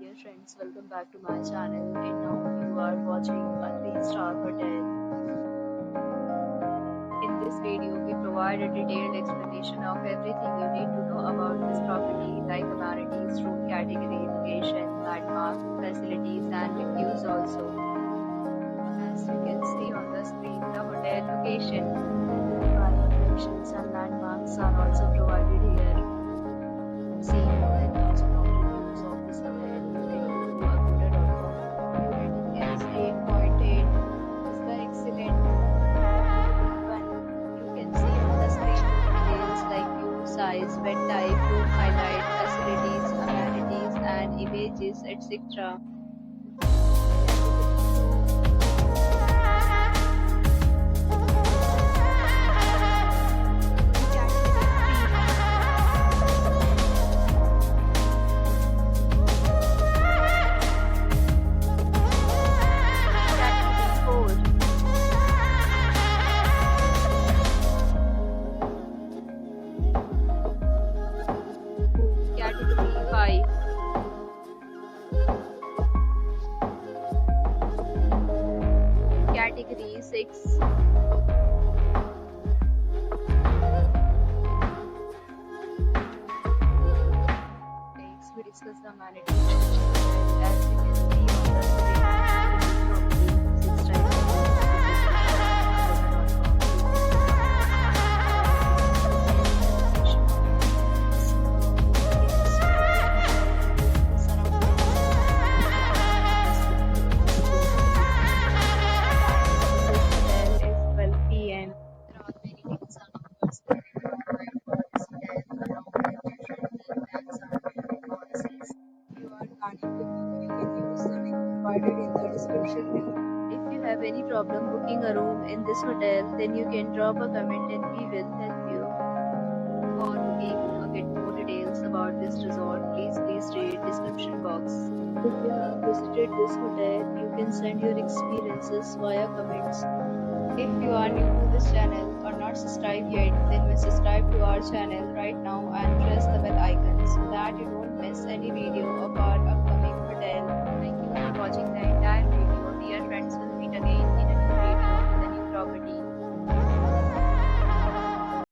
Dear friends, welcome back to my channel. And now you are watching a 3-star hotel. In this video, we provide a detailed explanation of everything you need to know about this property, like amenities, room category, location, landmark, facilities, and reviews also. As you can see on the screen, the hotel location, prior attractions and landmarks are also provided here. See more than 1,000 of reviews of this hotel. Rating is 8.8. Is the excellent one. You can see on the screen details like view, size, bed type, room highlight, facilities, amenities, and images, etc. Category 5. Category 6. Next, we discuss the amenities. As you can see on the screen, 6 types If you have any problem booking a room in this hotel, then you can drop a comment and we will help you. For booking or get more details about this resort, please read description box. If you have visited this hotel, you can send your experiences via comments. If you are new to this channel or not subscribed yet, then subscribe to our channel right now and press the bell icon so that you